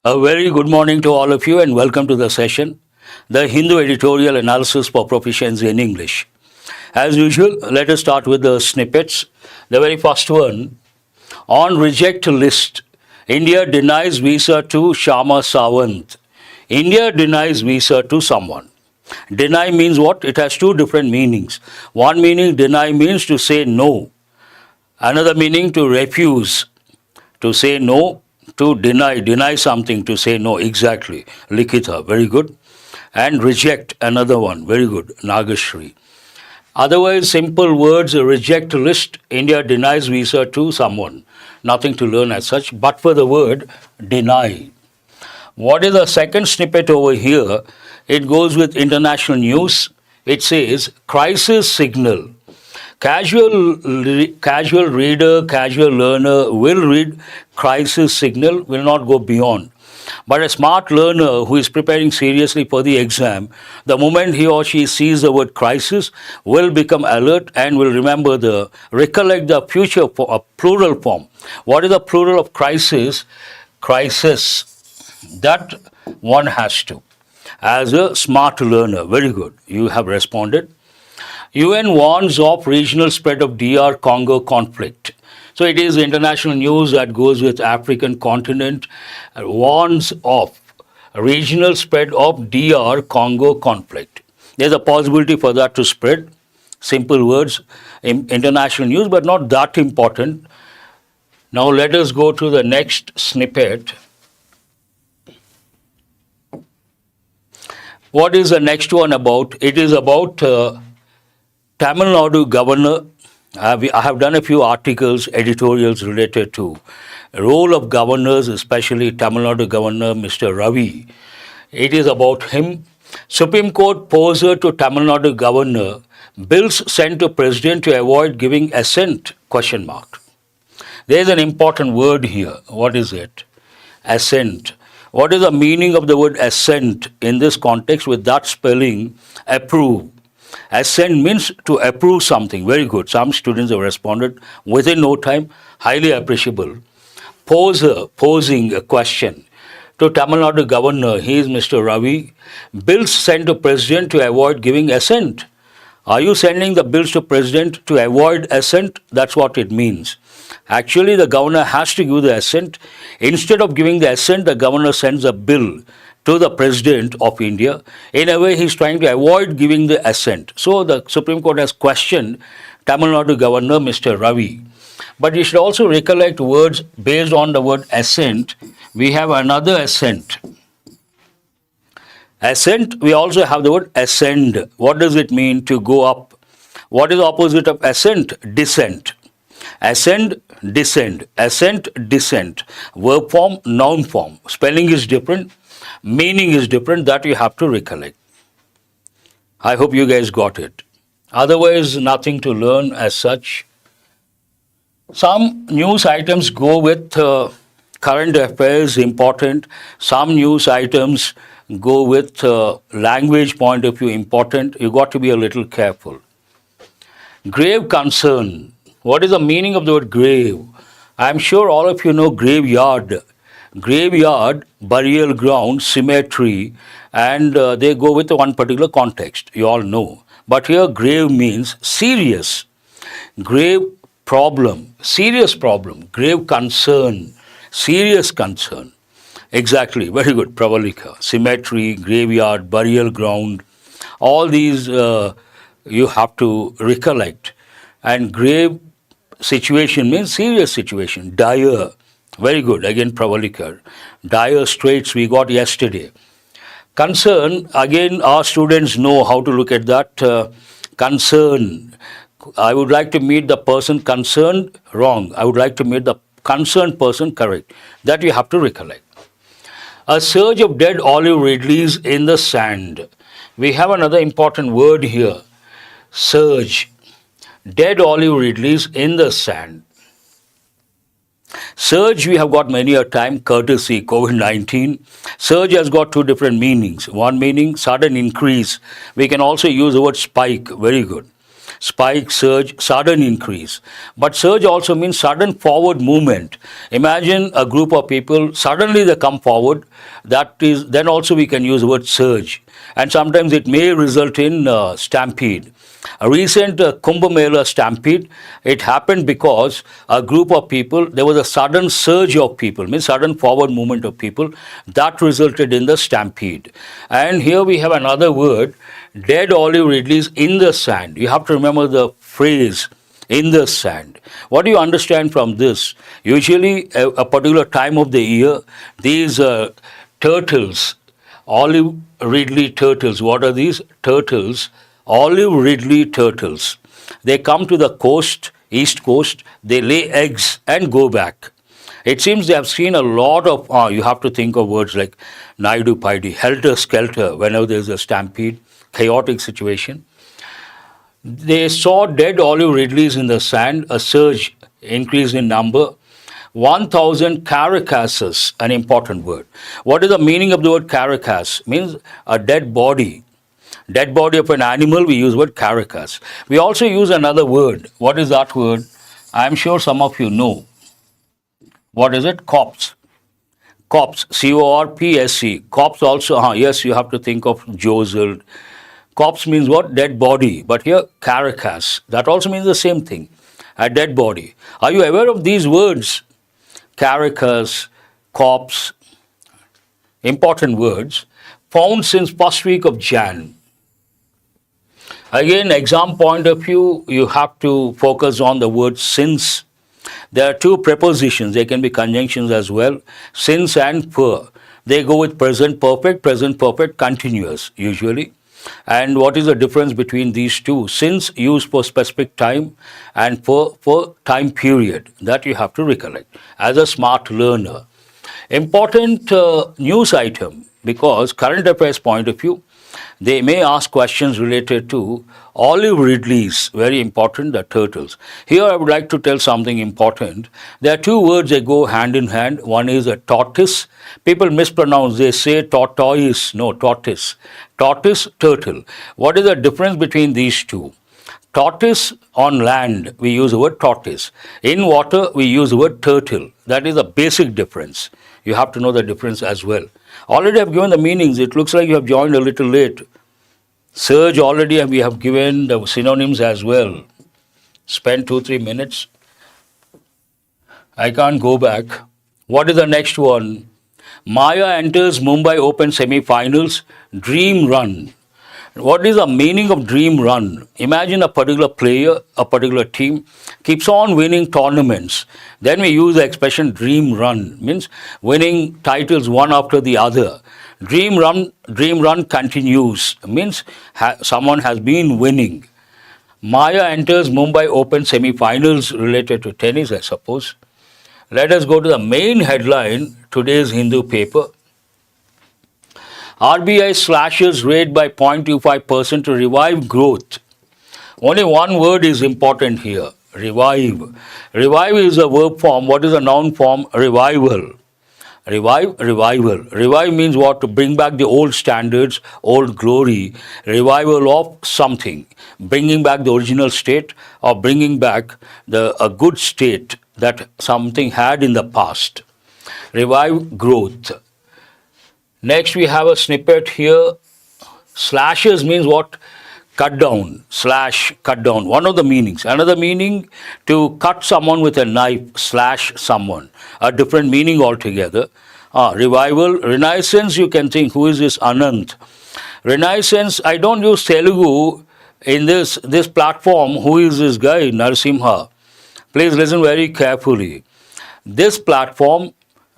A very good morning to all of you and welcome to the session, the Hindu Editorial Analysis for Proficiency in English. As usual, let us start with the snippets. The very first one, on reject list, India denies visa to Shama Sawant. India denies visa to someone. Deny means what? It has two different meanings. One meaning, deny means to say no. Another meaning, to refuse, to say no. To deny something, to say no, exactly. Likita, very good. And reject, another one, very good, Nagashri. Otherwise, simple words, reject list, India denies visa to someone. Nothing to learn as such, but for the word deny. What is the second snippet over here? It goes with international news. It says, crisis signal. Casual reader, casual learner will read crisis signal, will not go beyond. But a smart learner who is preparing seriously for the exam, the moment he or she sees the word crisis, will become alert and will recollect the future for a plural form. What is the plural of crisis? Crisis. That one has to. As a smart learner, very good, you have responded. UN warns of regional spread of DR Congo conflict. So it is international news that goes with African continent, warns of regional spread of DR Congo conflict. There's a possibility for that to spread. Simple words, international news, but not that important. Now let us go to the next snippet. What is the next one about? It is about Tamil Nadu governor. I have done a few articles, editorials related to role of governors, especially Tamil Nadu governor Mr. Ravi. It is about him. Supreme Court poser to Tamil Nadu governor, bills sent to president to avoid giving assent, ? There is an important word here. What is it? Assent. What is the meaning of the word assent in this context with that spelling, approve? Assent means to approve something. Very good. Some students have responded within no time. Highly appreciable. Poser, posing a question. To Tamil Nadu governor, he is Mr. Ravi. Bills sent to president to avoid giving assent. Are you sending the bills to president to avoid assent? That's what it means. Actually, the governor has to give the assent. Instead of giving the assent, the governor sends a bill to the President of India. In a way, he's trying to avoid giving the assent. So the Supreme Court has questioned Tamil Nadu Governor Mr. Ravi. But you should also recollect words based on the word assent. We have another assent. Assent, we also have the word ascend. What does it mean? To go up. What is the opposite of ascent? Descent. Ascend, descend. Ascent, descent. Verb form, noun form. Spelling is different. Meaning is different, that you have to recollect. I hope you guys got it. Otherwise, nothing to learn as such. Some news items go with current affairs, important. Some news items go with language point of view, important. You got to be a little careful. Grave concern. What is the meaning of the word grave? I'm sure all of you know graveyard. Graveyard, burial ground, cemetery, and they go with one particular context, you all know. But here grave means serious. Grave problem, serious problem, grave concern, serious concern. Exactly, very good, Pravalika. Cemetery, graveyard, burial ground, all these you have to recollect. And grave situation means serious situation, dire. Very good. Again, Pravalika. Dire straits we got yesterday. Concern, again, our students know how to look at that. Concern. I would like to meet the person concerned. Wrong. I would like to meet the concerned person. Correct. That you have to recollect. A surge of dead olive ridleys in the sand. We have another important word here. Surge. Dead olive ridleys in the sand. Surge, we have got many a time, courtesy COVID-19. Surge has got two different meanings. One meaning, sudden increase. We can also use the word spike. Very good. spike, surge, sudden increase. But surge also means sudden forward movement. Imagine a group of people, suddenly they come forward. That is, then also we can use the word surge. And sometimes it may result in stampede. A recent Kumbh Mela stampede, it happened because a group of people, there was a sudden surge of people, means sudden forward movement of people, that resulted in the stampede. And here we have another word, dead olive ridleys in the sand. You have to remember the phrase, in the sand. What do you understand from this? Usually, a particular time of the year, these turtles, olive ridley turtles, what are these? Turtles, olive ridley turtles. They come to the coast, east coast, they lay eggs and go back. It seems they have seen a lot of, you have to think of words like Nadu, helter skelter, whenever there is a stampede, chaotic situation. They saw dead olive ridleys in the sand, a surge, increase in number. 1,000 carcasses, an important word. What is the meaning of the word carcass? Means a dead body. Dead body of an animal, we use the word carcass. We also use another word. What is that word? I am sure some of you know. What is it? Corpse. Corpse, C-O-R-P-S-E. Corpse also, yes, you have to think of Josel. Corpse means what? Dead body. But here, carcass. That also means the same thing. A dead body. Are you aware of these words? Carcass, corpse, important words, found since first week of Jan. Again, exam point of view, you have to focus on the word since. There are two prepositions, they can be conjunctions as well, since and per. They go with present perfect continuous usually. And what is the difference between these two? Since used for specific time and for time period. That you have to recollect as a smart learner. Important news item, because current affairs point of view, they may ask questions related to olive ridleys, very important, the turtles. Here I would like to tell something important. There are two words that go hand in hand. One is a tortoise. People mispronounce, they say tortoise, no, tortoise. Tortoise, turtle. What is the difference between these two? Tortoise on land, we use the word tortoise. In water, we use the word turtle. That is the basic difference. You have to know the difference as well. Already I've given the meanings. It looks like you have joined a little late. Surge already we have given the synonyms as well. Spend 2-3 minutes. I can't go back. What is the next one? Maya enters Mumbai Open semi-finals. Dream run. What is the meaning of dream run? Imagine a particular player, a particular team keeps on winning tournaments. Then we use the expression dream run, means winning titles one after the other. Dream run continues, means someone has been winning. Maya enters Mumbai Open semi-finals, related to tennis, I suppose. Let us go to the main headline, today's Hindu paper. RBI slashes rate by 0.25% to revive growth. Only one word is important here, revive. Revive is a verb form. What is a noun form? Revival. Revival. Revive means what? To bring back the old standards, old glory. Revival of something. Bringing back the original state or bringing back a good state that something had in the past. Revive growth. Next we have a snippet here. Slashes means what? Cut down, slash, cut down. One of the meanings. Another meaning, to cut someone with a knife, slash someone. A different meaning altogether. Revival, Renaissance, you can think, who is this Anant? Renaissance, I don't use Telugu in this platform. Who is this guy, Narasimha? Please listen very carefully. This platform,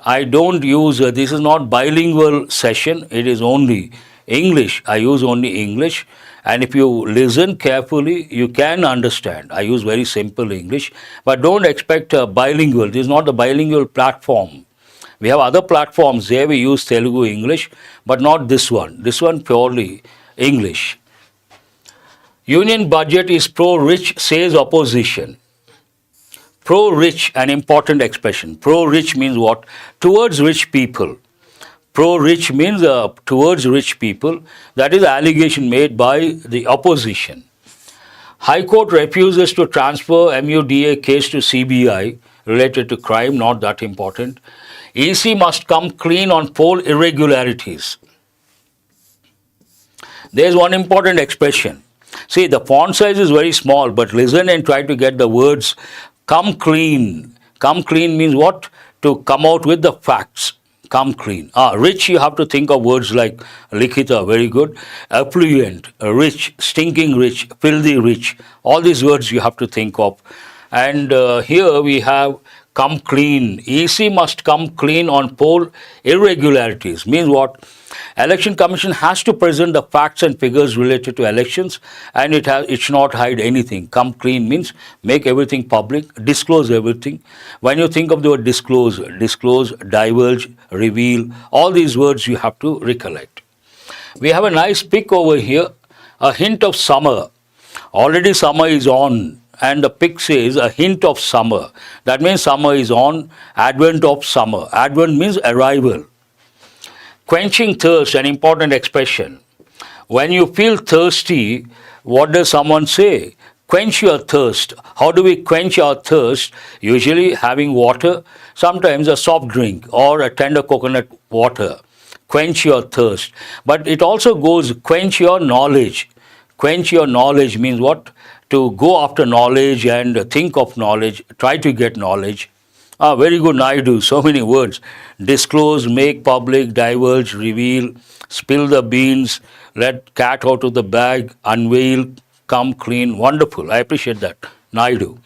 I don't use, this is not bilingual session, it is only English. I use only English. And if you listen carefully, you can understand. I use very simple English. But don't expect a bilingual. This is not a bilingual platform. We have other platforms there we use Telugu English, but not this one. This one purely English. Union budget is pro-rich, says opposition. Pro-rich, an important expression. Pro-rich means what? Towards rich people. Pro-rich means towards rich people. That is the allegation made by the opposition. High Court refuses to transfer MUDA case to CBI related to crime, not that important. EC must come clean on poll irregularities. There is one important expression. See, the font size is very small, but listen and try to get the words come clean. Come clean means what? To come out with the facts. Come clean. Rich, you have to think of words like likhita, very good. Affluent, rich, stinking rich, filthy rich. All these words you have to think of. And here we have come clean. EC must come clean on poll irregularities. Means what? Election Commission has to present the facts and figures related to elections, and it should not hide anything. Come clean means make everything public, disclose everything. When you think of the word disclose, divulge, reveal, all these words you have to recollect. We have a nice pic over here, a hint of summer. Already summer is on, and the pic says a hint of summer. That means summer is on, advent of summer. Advent means arrival. Quenching thirst, an important expression. When you feel thirsty, what does someone say? Quench your thirst. How do we quench our thirst? Usually having water, sometimes a soft drink or a tender coconut water. Quench your thirst. But it also goes quench your knowledge. Quench your knowledge means what? To go after knowledge and think of knowledge, try to get knowledge. Very good, Nadu, so many words. Disclose, make public, divulge, reveal, spill the beans, let cat out of the bag, unveil, come clean. Wonderful, I appreciate that, Naidu.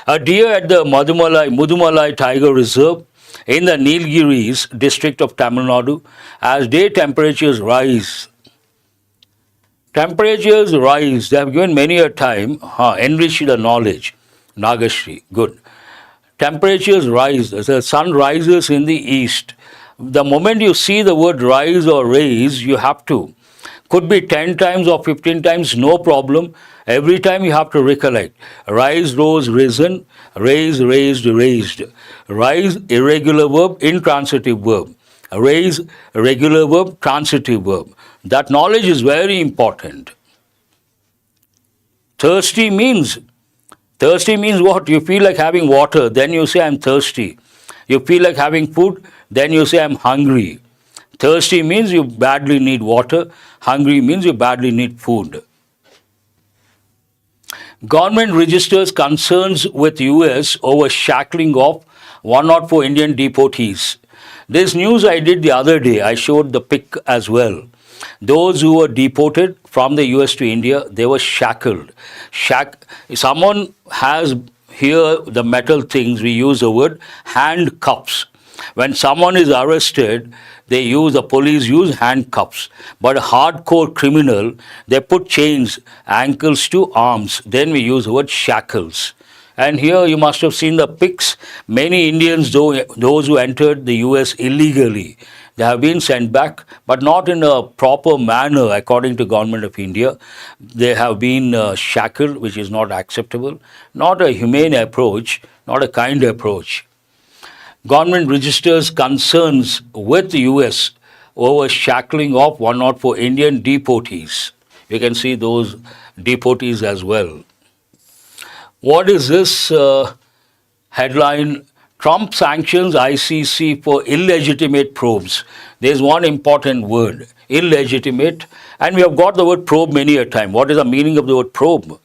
A deer at the Mudumalai Tiger Reserve in the Nilgiris district of Tamil Nadu, as day temperatures rise. Temperatures rise, they have given many a time, enrich the knowledge. Nagashri, good. Temperatures rise, the sun rises in the east. The moment you see the word rise or raise, you have to. Could be 10 times or 15 times, no problem. Every time you have to recollect. Rise, rose, risen, raise, raised, raised. Rise, irregular verb, intransitive verb. Raise, regular verb, transitive verb. That knowledge is very important. Thirsty means what? You feel like having water, then you say I'm thirsty. You feel like having food, then you say I'm hungry. Thirsty means you badly need water. Hungry means you badly need food. Government registers concerns with US over shackling of 104 Indian deportees. This news I did the other day. I showed the pic as well. Those who were deported from the US to India, they were shackled. Someone has here the metal things, we use the word handcuffs. When someone is arrested, the police use handcuffs. But a hardcore criminal, they put chains, ankles to arms. Then we use the word shackles. And here you must have seen the pics. Many Indians, those who entered the US illegally, they have been sent back, but not in a proper manner according to Government of India. They have been shackled, which is not acceptable, not a humane approach, not a kind approach. Government registers concerns with the US over shackling of 104 Indian deportees. You can see those deportees as well. What is this headline? Trump sanctions ICC for illegitimate probes. There is one important word, illegitimate, and we have got the word probe many a time. What is the meaning of the word probe?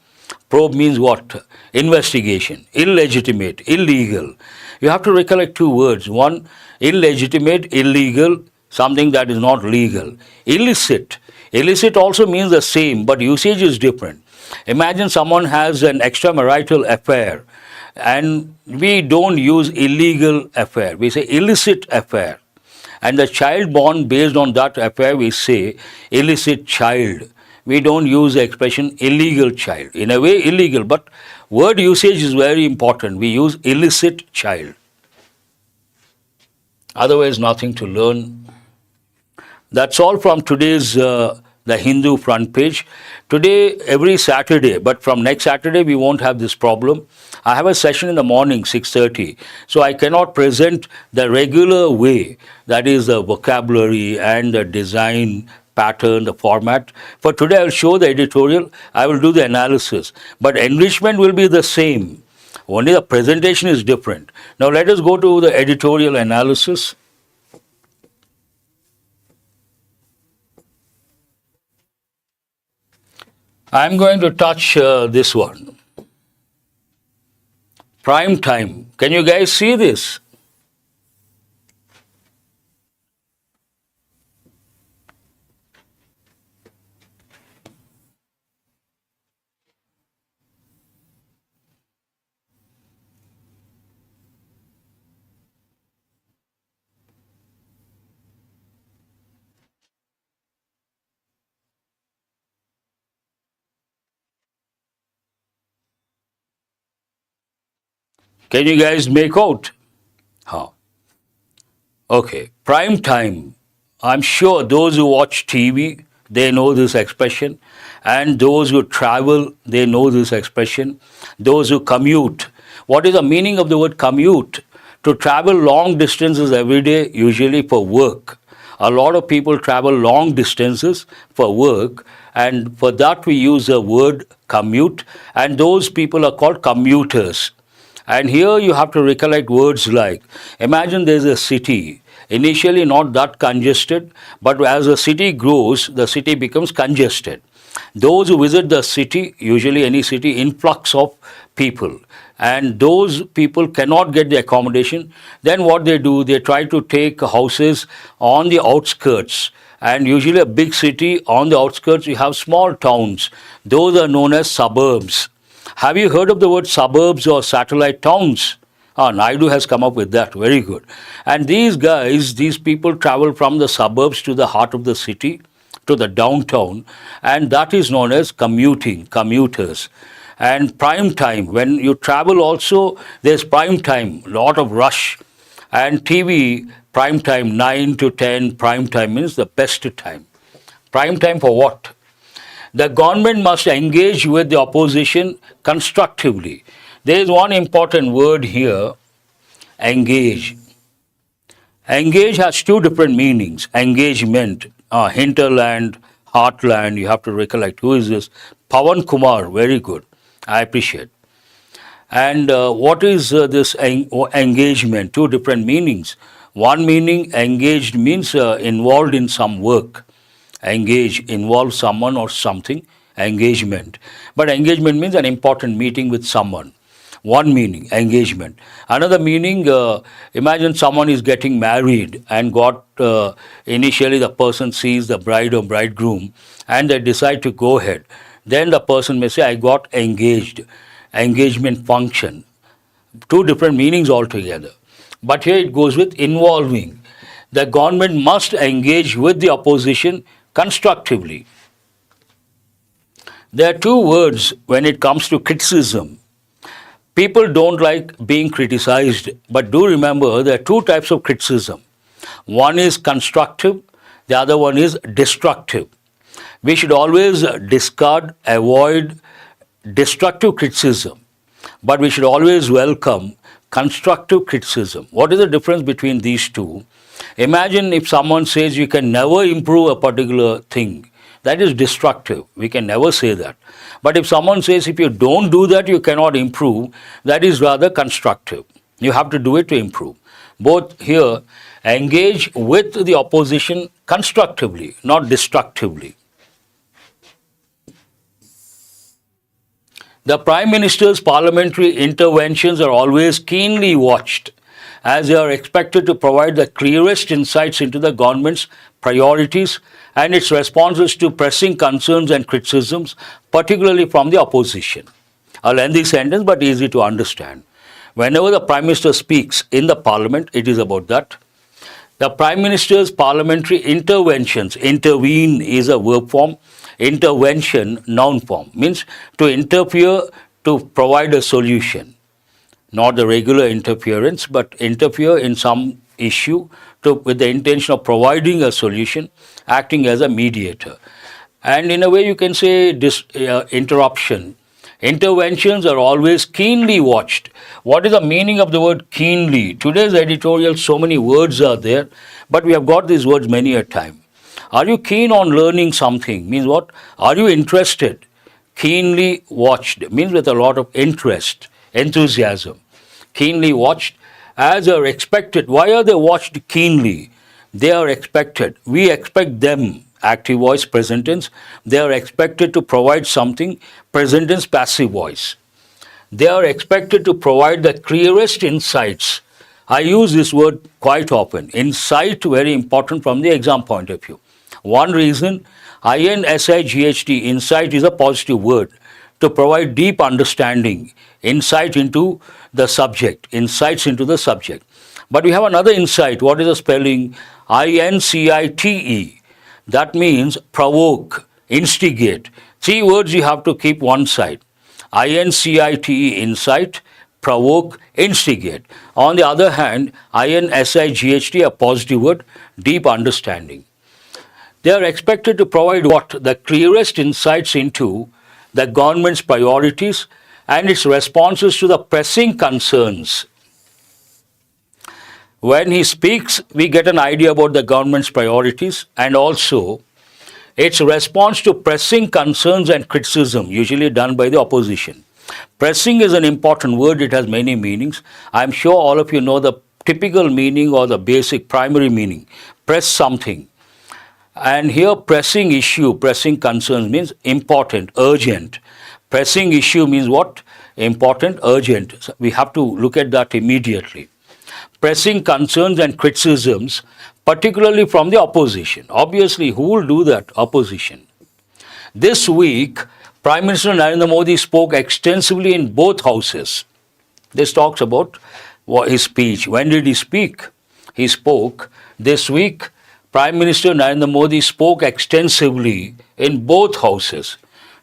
Probe means what? Investigation. Illegitimate, illegal. You have to recollect two words. One, illegitimate, illegal, something that is not legal. Illicit. Illicit also means the same, but usage is different. Imagine someone has an extramarital affair, and we don't use illegal affair. We say illicit affair. And the child born based on that affair, we say illicit child. We don't use the expression illegal child. In a way, illegal, but word usage is very important. We use illicit child. Otherwise, nothing to learn. That's all from today's the Hindu front page. Today, every Saturday, but from next Saturday, we won't have this problem. I have a session in the morning, 6:30. So I cannot present the regular way, that is the vocabulary and the design pattern, the format. For today, I will show the editorial, I will do the analysis. But enrichment will be the same. Only the presentation is different. Now let us go to the editorial analysis. I am going to touch this one. Prime time. Can you guys see this? Can you guys make out? Huh. Okay, prime time. I'm sure those who watch TV, they know this expression, and those who travel, they know this expression. Those who commute. What is the meaning of the word commute? To travel long distances every day, usually for work. A lot of people travel long distances for work, and for that we use the word commute, and those people are called commuters. And here you have to recollect words like, imagine there's a city, initially not that congested, but as the city grows, the city becomes congested. Those who visit the city, usually any city, influx of people, and those people cannot get the accommodation, then what they do, they try to take houses on the outskirts. And usually a big city, on the outskirts, you have small towns. Those are known as suburbs. Have you heard of the word suburbs or satellite towns? Nadu has come up with that. Very good. And these guys, these people travel from the suburbs to the heart of the city, to the downtown, and that is known as commuting, commuters. And prime time, when you travel also, there's prime time, lot of rush. And TV, prime time, 9 to 10, prime time means the best time. Prime time for what? The government must engage with the opposition constructively. There is one important word here, engage. Engage has two different meanings. Engagement, hinterland, heartland, you have to recollect. Who is this? Pawan Kumar, very good. I appreciate. And what is this engagement? Two different meanings. One meaning, engaged means involved in some work. Engage, involve someone or something, engagement. But engagement means an important meeting with someone. One meaning, engagement. Another meaning, imagine someone is getting married and initially the person sees the bride or bridegroom and they decide to go ahead. Then the person may say, I got engaged. Engagement function. Two different meanings altogether. But here it goes with involving. The government must engage with the opposition constructively. There are two words when it comes to criticism. People don't like being criticized, but do remember there are two types of criticism. One is constructive, the other one is destructive. We should always discard, avoid destructive criticism, but we should always welcome constructive criticism. What is the difference between these two? Imagine if someone says you can never improve a particular thing. That is destructive. We can never say that. But if someone says if you don't do that, you cannot improve, that is rather constructive. You have to do it to improve. Both here, engage with the opposition constructively, not destructively. The Prime Minister's parliamentary interventions are always keenly watched, as they are expected to provide the clearest insights into the government's priorities and its responses to pressing concerns and criticisms, particularly from the opposition. A lengthy sentence, but easy to understand. Whenever the Prime Minister speaks in the Parliament, it is about that. The Prime Minister's parliamentary interventions, intervene is a verb form, intervention, noun form, means to interfere, to provide a solution. Not the regular interference, but interfere in some issue with the intention of providing a solution, acting as a mediator. And in a way you can say interruption. Interventions are always keenly watched. What is the meaning of the word keenly? Today's editorial, so many words are there, but we have got these words many a time. Are you keen on learning something? Means what? Are you interested? Keenly watched means with a lot of interest, enthusiasm. Keenly watched as are expected. Why are they watched keenly? They are expected. We expect them. Active voice, present tense. They are expected to provide something. Present tense, passive voice. They are expected to provide the clearest insights. I use this word quite often. Insight, very important from the exam point of view. One reason, INSIGHT, insight is a positive word to provide deep understanding, insight into the subject, insights into the subject. But we have another insight. What is the spelling? INCITE. That means provoke, instigate. Three words you have to keep one side. INCITE, insight, provoke, instigate. On the other hand, INSIGHT, a positive word, deep understanding. They are expected to provide what? The clearest insights into the government's priorities and its responses to the pressing concerns. When he speaks, we get an idea about the government's priorities and also its response to pressing concerns and criticism, usually done by the opposition. Pressing is an important word. It has many meanings. I'm sure all of you know the typical meaning or the basic primary meaning. Press something. And here pressing issue, pressing concerns means important, urgent. Pressing issue means what? Important, urgent. So we have to look at that immediately. Pressing concerns and criticisms, particularly from the opposition. Obviously, who will do that? Opposition. This week, Prime Minister Narendra Modi spoke extensively in both houses. This talks about his speech. When did he speak? He spoke this week. Prime Minister Narendra Modi spoke extensively in both houses.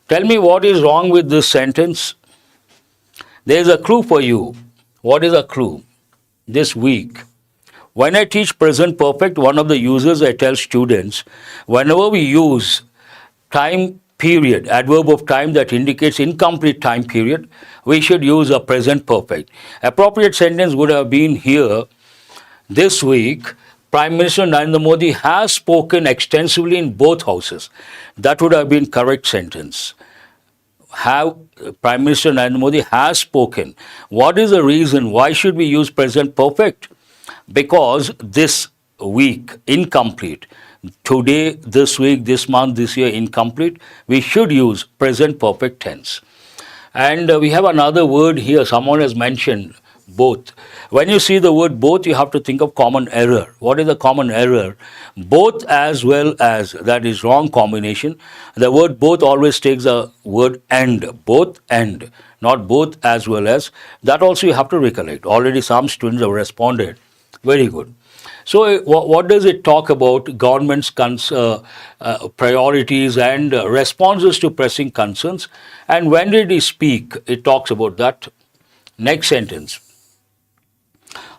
Tell me what is wrong with this sentence. There is a clue for you. What is a clue? This week. When I teach present perfect, one of the uses I tell students, whenever we use time period, adverb of time that indicates incomplete time period, we should use a present perfect. Appropriate sentence would have been here, this week, Prime Minister Narendra Modi has spoken extensively in both houses. That would have been correct sentence. Prime Minister Narendra Modi has spoken. What is the reason? Why should we use present perfect? Because this week, incomplete. Today, this week, this month, this year, incomplete. We should use present perfect tense. And we have another word here. Someone has mentioned both. When you see the word both, you have to think of common error. What is the common error? Both as well as, that is wrong combination. The word both always takes the word and. Both and, not both as well as. That also you have to recollect. Already some students have responded. Very good. So what does it talk about? Government's priorities and responses to pressing concerns. And when did he speak? It talks about that. Next sentence.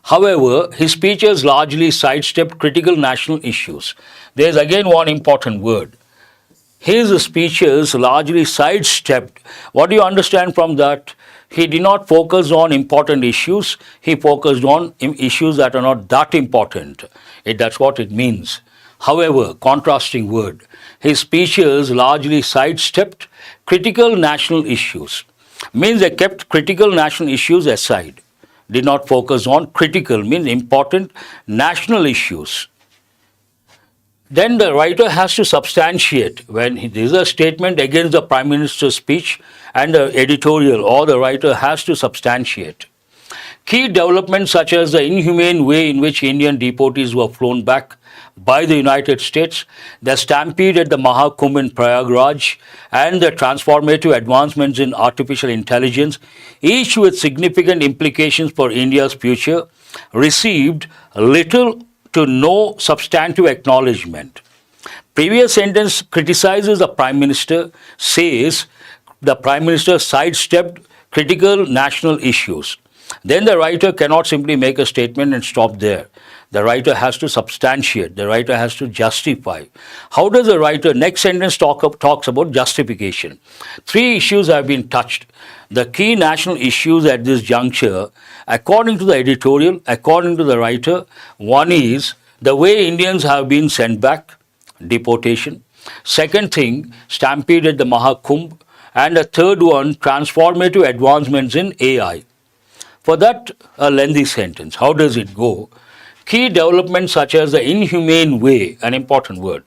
However, his speeches largely sidestepped critical national issues. There is again one important word. His speeches largely sidestepped. What do you understand from that? He did not focus on important issues. He focused on issues that are not that important. That's what it means. However, contrasting word. His speeches largely sidestepped critical national issues. Means they kept critical national issues aside. Did not focus on critical, means important national issues. Then the writer has to substantiate. When there is a statement against the Prime Minister's speech and the editorial, or the writer has to substantiate. Key developments such as the inhumane way in which Indian deportees were flown back by the United States, the stampede at the Mahakumbh in Prayagraj, and the transformative advancements in artificial intelligence, each with significant implications for India's future, received little to no substantive acknowledgement. Previous sentence criticizes the Prime Minister, says the Prime Minister sidestepped critical national issues. Then the writer cannot simply make a statement and stop there. The writer has to substantiate. The writer has to justify. How does the writer, next sentence talks about justification. Three issues have been touched. The key national issues at this juncture, according to the editorial, according to the writer, one is the way Indians have been sent back. deportation. Second thing, stampede at the Mahakumbh. And the third one, transformative advancements in AI. For that, a lengthy sentence. How does it go? Key developments such as the inhumane way, an important word.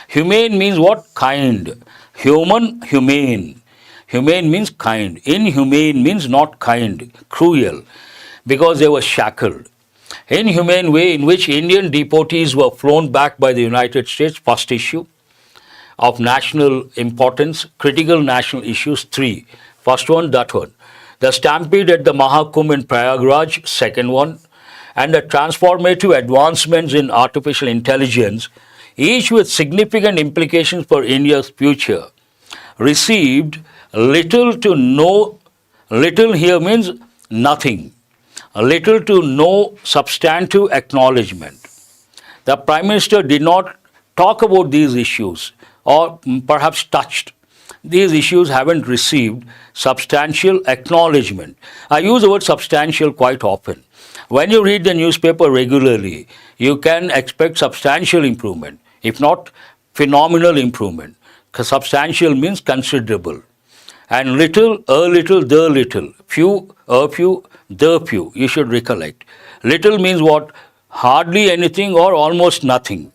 Humane means what? Kind. Human, humane. Humane means kind. Inhumane means not kind, cruel, because they were shackled. Inhumane way in which Indian deportees were flown back by the United States, first issue. Of national importance, critical national issues, 3. First one, that one. The stampede at the Mahakumbh in Prayagraj, second one. And the transformative advancements in artificial intelligence, each with significant implications for India's future, received little to no, little here means nothing, little to no substantive acknowledgement. The Prime Minister did not talk about these issues or perhaps touched. These issues haven't received substantial acknowledgement. I use the word substantial quite often. When you read the newspaper regularly, you can expect substantial improvement, if not phenomenal improvement. Substantial means considerable. And little, a little, the little, few, a few, the few, you should recollect. Little means what? Hardly anything or almost nothing.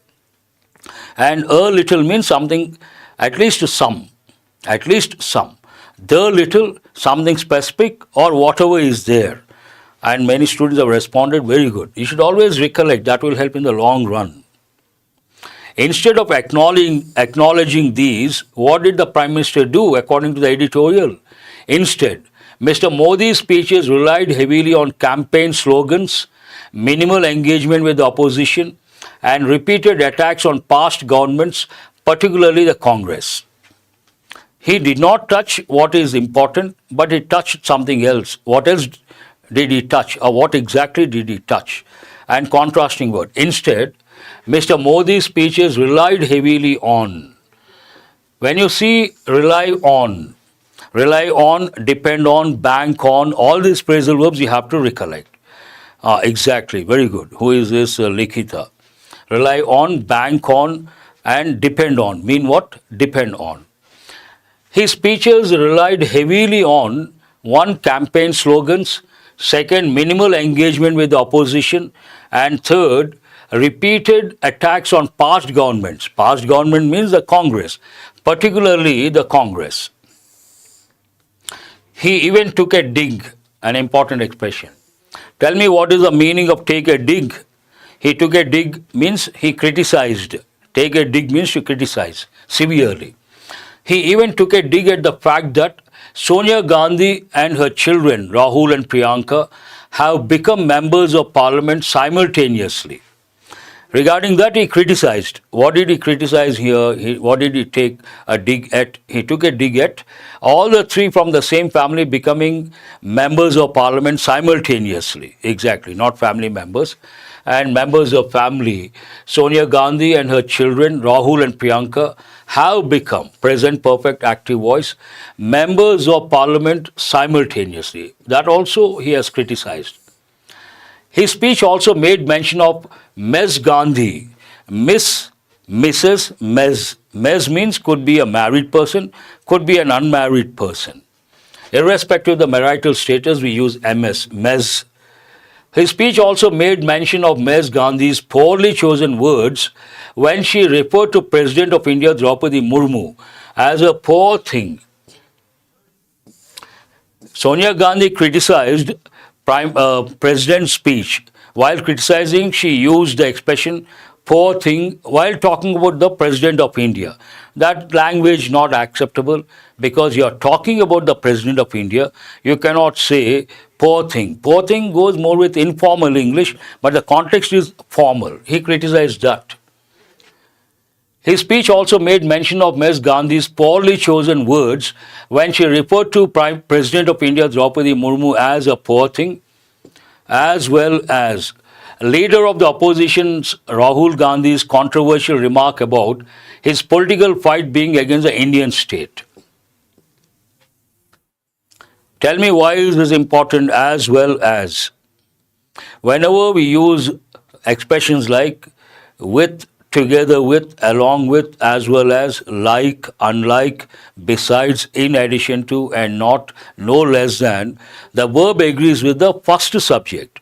And a little means something, at least some, at least some. The little, something specific or whatever is there. And many students have responded very good. You should always recollect, that will help in the long run. Instead of acknowledging these, what did the Prime Minister do according to the editorial? Instead, Mr. Modi's speeches relied heavily on campaign slogans, minimal engagement with the opposition, and repeated attacks on past governments, particularly the Congress. He did not touch what is important, but he touched something else. What else did he touch, or what exactly did he touch? And contrasting word. Instead, Mr. Modi's speeches relied heavily on. When you see rely on, depend on, bank on, all these phrasal verbs you have to recollect. Exactly, very good. Who is this Likhita? Rely on, bank on, and depend on. Mean what? Depend on. His speeches relied heavily on, one, campaign slogans, second, minimal engagement with the opposition, and third, repeated attacks on past governments. Past government means the Congress, particularly the Congress. He even took a dig, an important expression. Tell me what is the meaning of take a dig? He took a dig means he criticized. Take a dig means to criticize severely. He even took a dig at the fact that Sonia Gandhi and her children, Rahul and Priyanka, have become members of parliament simultaneously. Regarding that, he criticized. What did he criticize here? What did he take a dig at? He took a dig at all the three from the same family becoming members of parliament simultaneously. Exactly, not family members. And members of family, Sonia Gandhi and her children, Rahul and Priyanka, have become, present perfect active voice, members of parliament simultaneously. That also he has criticized. His speech also made mention of Ms. Gandhi, Mrs., Ms. Ms means could be a married person, could be an unmarried person. Irrespective of the marital status, we use MS, Ms. His speech also made mention of Ms. Gandhi's poorly chosen words when she referred to President of India, Draupadi Murmu, as a poor thing. Sonia Gandhi criticized President's speech. While criticizing, she used the expression poor thing while talking about the President of India. That language not acceptable because you are talking about the President of India. You cannot say poor thing. Poor thing goes more with informal English, but the context is formal. He criticized that. His speech also made mention of Ms. Gandhi's poorly chosen words when she referred to President of India, Draupadi Murmu, as a poor thing, as well as leader of the opposition's Rahul Gandhi's controversial remark about his political fight being against the Indian state. Tell me why is this important as well as? Whenever we use expressions like with, together with, along with, as well as, like, unlike, besides, in addition to, and not, no less than, the verb agrees with the first subject.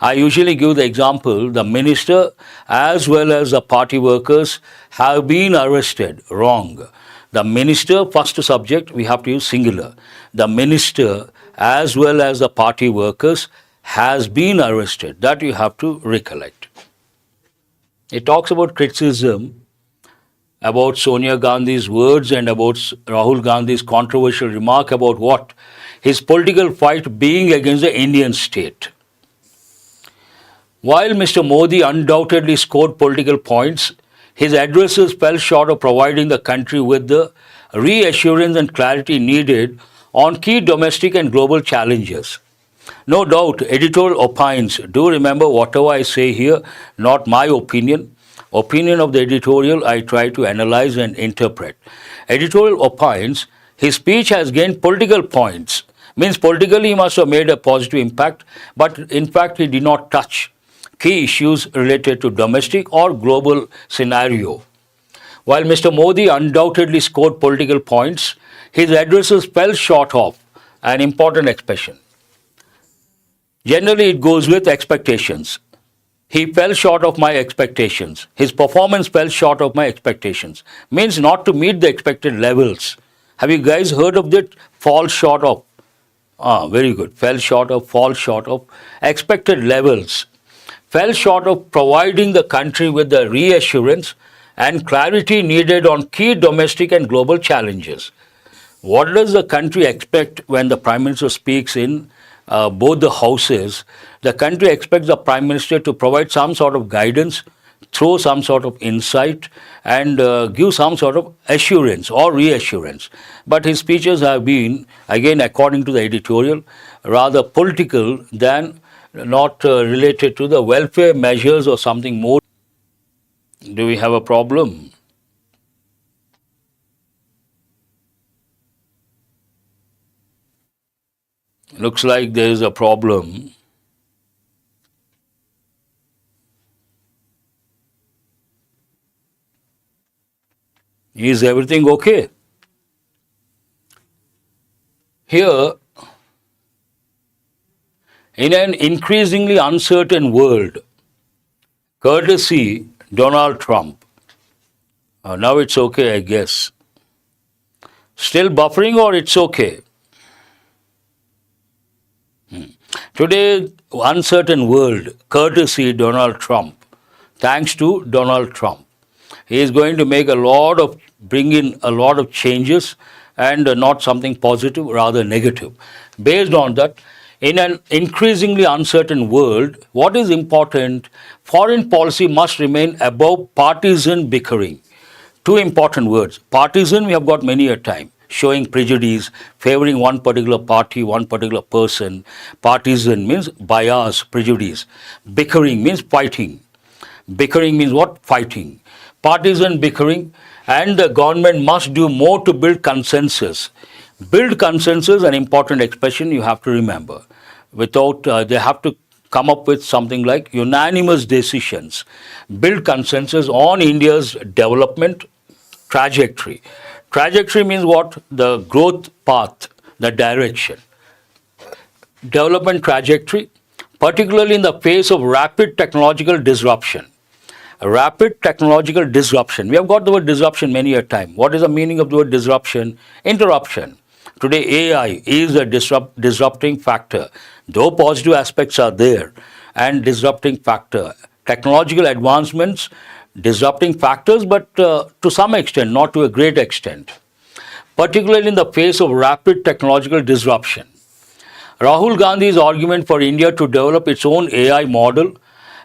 I usually give the example, the minister as well as the party workers have been arrested. Wrong. The minister, first subject, we have to use singular. The minister as well as the party workers has been arrested. That you have to recollect. It talks about criticism, about Sonia Gandhi's words and about Rahul Gandhi's controversial remark about what? His political fight being against the Indian state. While Mr. Modi undoubtedly scored political points, his addresses fell short of providing the country with the reassurance and clarity needed on key domestic and global challenges. No doubt, editorial opines. Do remember whatever I say here, not my opinion. Opinion of the editorial I try to analyze and interpret. Editorial opines, his speech has gained political points. Means politically he must have made a positive impact, but in fact he did not touch key issues related to domestic or global scenario. While Mr. Modi undoubtedly scored political points, his addresses fell short of an important expression. Generally, it goes with expectations. He fell short of my expectations. His performance fell short of my expectations. Means not to meet the expected levels. Have you guys heard of that? Fall short of. Very good. Fell short of, fall short of. Expected levels. Fell short of providing the country with the reassurance and clarity needed on key domestic and global challenges. What does the country expect when the Prime Minister speaks in both the houses? The country expects the Prime Minister to provide some sort of guidance, throw some sort of insight, and give some sort of assurance or reassurance. But his speeches have been, again according to the editorial, rather political than not related to the welfare measures or something more. Do we have a problem? Looks like there is a problem. Is everything okay? Here, in an increasingly uncertain world, courtesy Donald Trump. Now it's okay, I guess. Still buffering or it's okay? Today, uncertain world, courtesy Donald Trump. Thanks to Donald Trump. He is going to bring in a lot of changes and not something positive, rather negative. Based on that, in an increasingly uncertain world, what is important? Foreign policy must remain above partisan bickering. Two important words. Partisan, we have got many a time, showing prejudice, favoring one particular party, one particular person. Partisan means bias, prejudice. Bickering means fighting. Bickering means what? Fighting. Partisan bickering, and the government must do more to build consensus. Build consensus, an important expression you have to remember. They have to come up with something like unanimous decisions. Build consensus on India's development trajectory. Trajectory means what? The growth path, the direction. Development trajectory, particularly in the face of rapid technological disruption. Rapid technological disruption. We have got the word disruption many a time. What is the meaning of the word disruption? Interruption. Today AI is a disrupting factor. Though positive aspects are there and disrupting factor. Technological advancements, disrupting factors, but to some extent, not to a great extent. Particularly in the face of rapid technological disruption. Rahul Gandhi's argument for India to develop its own AI model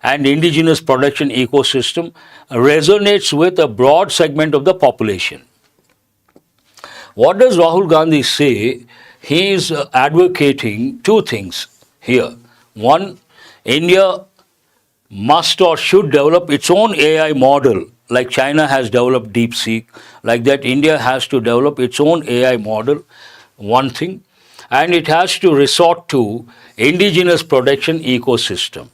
and indigenous production ecosystem resonates with a broad segment of the population. What does Rahul Gandhi say? He is advocating two things here. One, India must or should develop its own AI model, like China has developed DeepSeek, like that India has to develop its own AI model, one thing, and it has to resort to indigenous production ecosystem.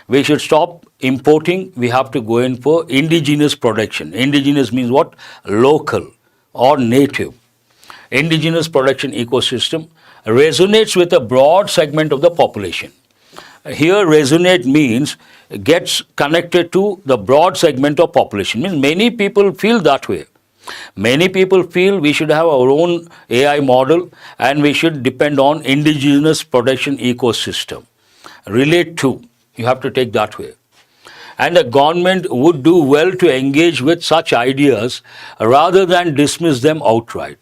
We should stop importing. We have to go in for indigenous production. Indigenous means what? Local or native. Indigenous production ecosystem resonates with a broad segment of the population. Here resonate means gets connected to the broad segment of population. Means many people feel that way. Many people feel we should have our own AI model and we should depend on indigenous production ecosystem. Relate to, you have to take that way. And the government would do well to engage with such ideas rather than dismiss them outright.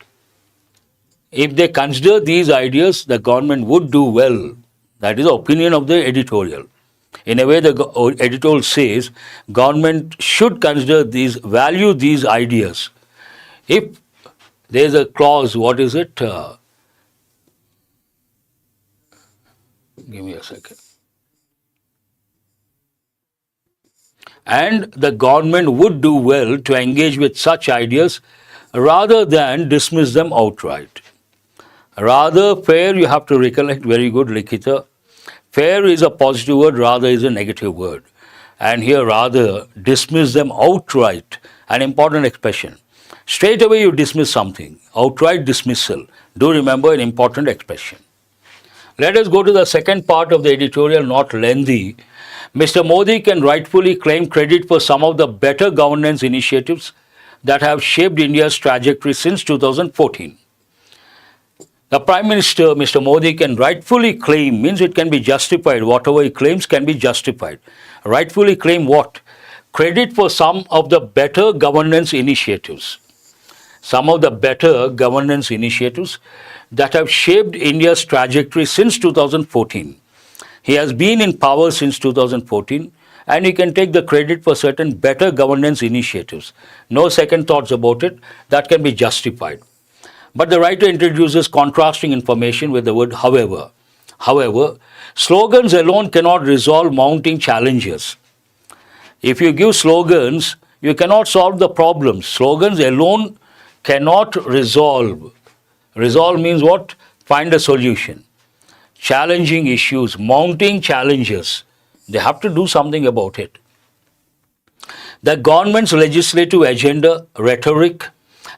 If they consider these ideas, the government would do well. That is the opinion of the editorial. In a way, the editorial says government should consider these, value these ideas. If there is a clause, what is it? Give me a second. And the government would do well to engage with such ideas rather than dismiss them outright. Rather, fair, you have to recollect, very good, Likita. Fair is a positive word, rather is a negative word. And here, rather, dismiss them outright, an important expression. Straight away you dismiss something, outright dismissal. Do remember an important expression. Let us go to the second part of the editorial, not lengthy. Mr. Modi can rightfully claim credit for some of the better governance initiatives that have shaped India's trajectory since 2014. The Prime Minister, Mr. Modi, can rightfully claim, means it can be justified, whatever he claims can be justified. Rightfully claim what? Credit for some of the better governance initiatives. Some of the better governance initiatives that have shaped India's trajectory since 2014. He has been in power since 2014 and he can take the credit for certain better governance initiatives. No second thoughts about it, that can be justified. But the writer introduces contrasting information with the word however. However, slogans alone cannot resolve mounting challenges. If you give slogans, you cannot solve the problems. Slogans alone cannot resolve. Resolve means what? Find a solution. Challenging issues, mounting challenges. They have to do something about it. The government's legislative agenda, rhetoric,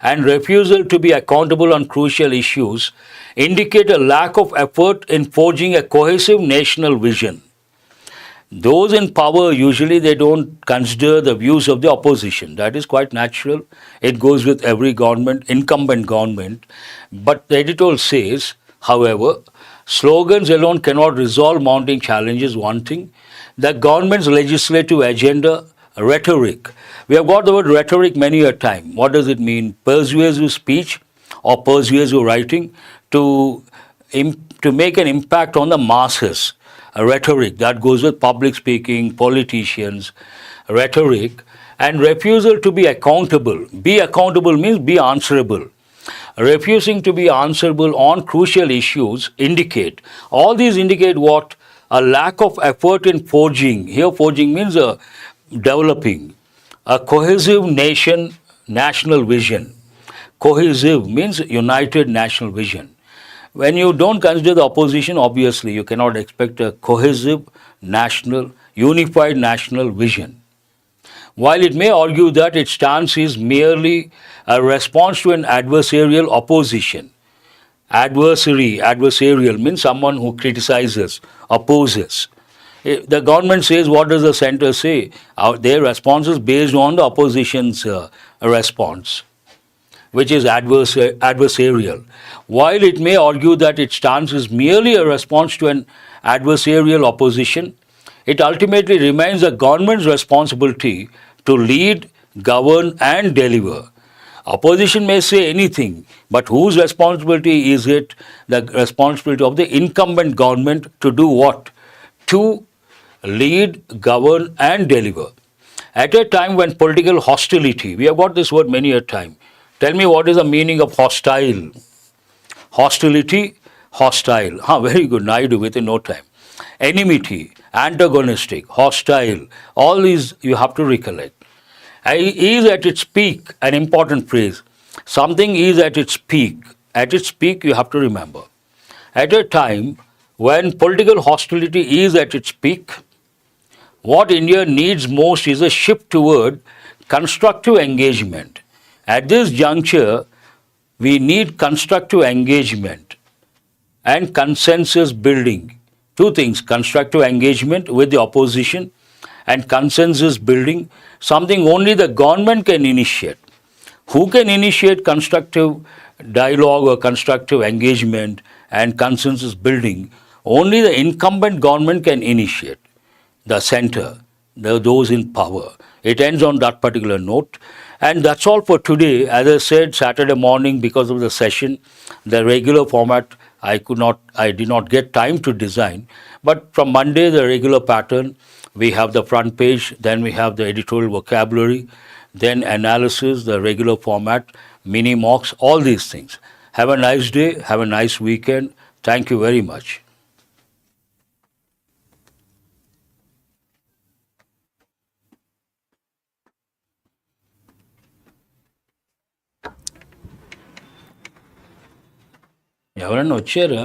and refusal to be accountable on crucial issues indicate a lack of effort in forging a cohesive national vision. Those in power, usually they don't consider the views of the opposition. That is quite natural. It goes with every government, incumbent government. But the editorial says, however, slogans alone cannot resolve mounting challenges, one thing. The government's legislative agenda, rhetoric. We have got the word rhetoric many a time. What does it mean? Persuasive speech or persuasive writing to make an impact on the masses. A rhetoric, that goes with public speaking, politicians, rhetoric, and refusal to be accountable. Be accountable means be answerable. Refusing to be answerable on crucial issues indicate. All these indicate what? A lack of effort in forging. Here forging means developing a cohesive national vision. Cohesive means united national vision. When you don't consider the opposition, obviously you cannot expect a cohesive unified national vision. While it may argue that its stance is merely a response to an adversarial opposition. Adversarial means someone who criticizes, opposes. The government says, what does the center say? Their response is based on the opposition's response, which is adversarial. While it may argue that its stance is merely a response to an adversarial opposition, it ultimately remains the government's responsibility to lead, govern and deliver. Opposition may say anything, but whose responsibility is it? The responsibility of the incumbent government to do what? To lead, govern and deliver. At a time when political hostility, we have got this word many a time. Tell me what is the meaning of hostile? Hostility, hostile. Very good, Nadu, within no time. Enmity, antagonistic, hostile. All these you have to recollect. Is at its peak, an important phrase. Something is at its peak. At its peak, you have to remember. At a time when political hostility is at its peak, what India needs most is a shift toward constructive engagement. At this juncture, we need constructive engagement and consensus building. Two things, constructive engagement with the opposition and consensus building, something only the government can initiate. Who can initiate constructive dialogue or constructive engagement and consensus building? Only the incumbent government can initiate, the center, those in power. It ends on that particular note. And that's all for today. As I said, Saturday morning, because of the session, the regular format, I did not get time to design. But from Monday, the regular pattern, we have the front page, then we have the editorial vocabulary, then analysis, the regular format, mini mocks, all these things. Have a nice day, have a nice weekend. Thank you very much. ఎవరన్నా వచ్చారా?